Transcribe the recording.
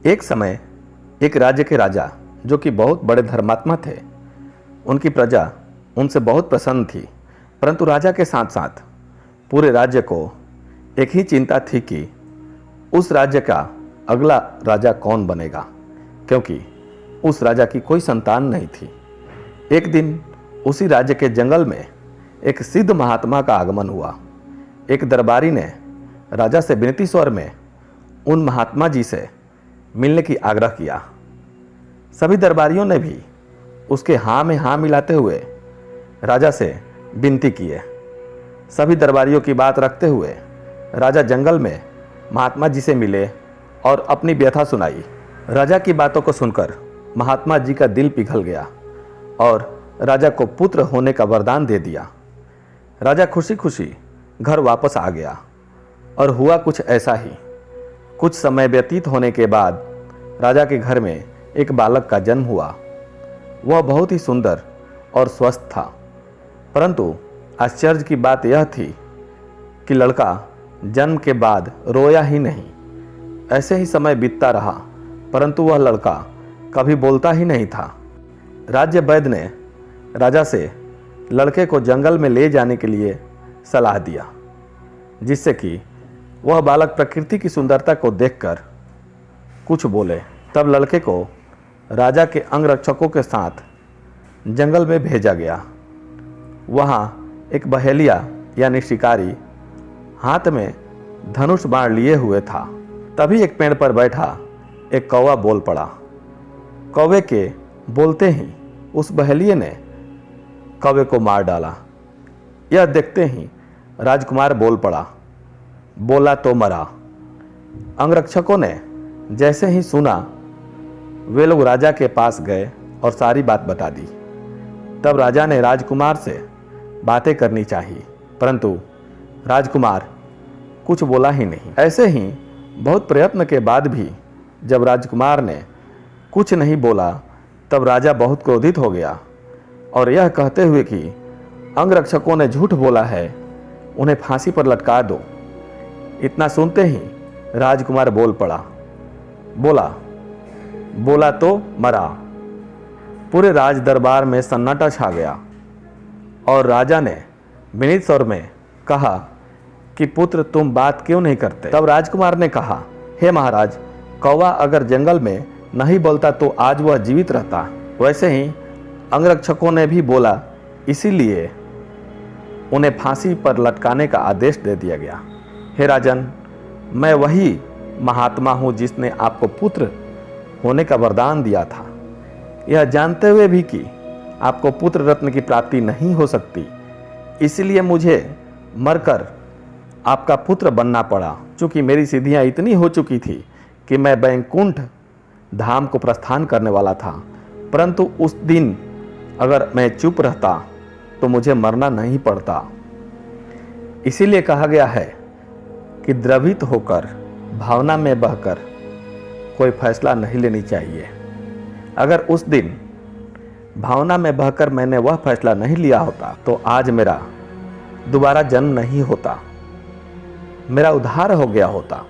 एक समय एक राज्य के राजा, जो कि बहुत बड़े धर्मात्मा थे, उनकी प्रजा उनसे बहुत प्रसन्न थी। परंतु राजा के साथ साथ पूरे राज्य को एक ही चिंता थी कि उस राज्य का अगला राजा कौन बनेगा, क्योंकि उस राजा की कोई संतान नहीं थी। एक दिन उसी राज्य के जंगल में एक सिद्ध महात्मा का आगमन हुआ। एक दरबारी ने राजा से विनती स्वर में उन महात्मा जी से मिलने की आग्रह किया। सभी दरबारियों ने भी उसके हाँ में हाँ मिलाते हुए राजा से विनती किए। सभी दरबारियों की बात रखते हुए राजा जंगल में महात्मा जी से मिले और अपनी व्यथा सुनाई। राजा की बातों को सुनकर महात्मा जी का दिल पिघल गया और राजा को पुत्र होने का वरदान दे दिया। राजा खुशी खुशी घर वापस आ गया और हुआ कुछ ऐसा ही। कुछ समय व्यतीत होने के बाद राजा के घर में एक बालक का जन्म हुआ। वह बहुत ही सुंदर और स्वस्थ था, परंतु आश्चर्य की बात यह थी कि लड़का जन्म के बाद रोया ही नहीं। ऐसे ही समय बीतता रहा, परंतु वह लड़का कभी बोलता ही नहीं था। राज्य वैद्य ने राजा से लड़के को जंगल में ले जाने के लिए सलाह दिया, जिससे कि वह बालक प्रकृति की सुंदरता को देखकर कुछ बोले। तब लड़के को राजा के अंगरक्षकों के साथ जंगल में भेजा गया। वहाँ एक बहेलिया यानी शिकारी हाथ में धनुष बाण लिए हुए था। तभी एक पेड़ पर बैठा एक कौवा बोल पड़ा। कौवे के बोलते ही उस बहेलिये ने कौवे को मार डाला। यह देखते ही राजकुमार बोल पड़ा, बोला तो मरा। अंगरक्षकों ने जैसे ही सुना, वे लोग राजा के पास गए और सारी बात बता दी। तब राजा ने राजकुमार से बातें करनी चाहिए, परंतु राजकुमार कुछ बोला ही नहीं। ऐसे ही बहुत प्रयत्न के बाद भी जब राजकुमार ने कुछ नहीं बोला, तब राजा बहुत क्रोधित हो गया और यह कहते हुए कि अंगरक्षकों ने झूठ बोला है, उन्हें फांसी पर लटका दो। इतना सुनते ही राजकुमार बोल पड़ा, बोला तो मरा। पूरे राज दरबार में सन्नाटा छा गया और राजा ने विनीत स्वर में कहा कि पुत्र तुम बात क्यों नहीं करते। तब राजकुमार ने कहा, हे महाराज, कौवा अगर जंगल में नहीं बोलता तो आज वह जीवित रहता। वैसे ही अंगरक्षकों ने भी बोला, इसीलिए उन्हें फांसी पर लटकाने का आदेश दे दिया गया। हे राजन, मैं वही महात्मा हूँ जिसने आपको पुत्र होने का वरदान दिया था। यह जानते हुए भी कि आपको पुत्र रत्न की प्राप्ति नहीं हो सकती, इसलिए मुझे मरकर आपका पुत्र बनना पड़ा। चूँकि मेरी सिद्धियाँ इतनी हो चुकी थी कि मैं बैकुंठ धाम को प्रस्थान करने वाला था, परंतु उस दिन अगर मैं चुप रहता तो मुझे मरना नहीं पड़ता। इसीलिए कहा गया है कि द्रवित होकर, भावना में बहकर कोई फैसला नहीं लेनी चाहिए। अगर उस दिन भावना में बहकर मैंने वह फैसला नहीं लिया होता तो आज मेरा दोबारा जन्म नहीं होता, मेरा उद्धार हो गया होता।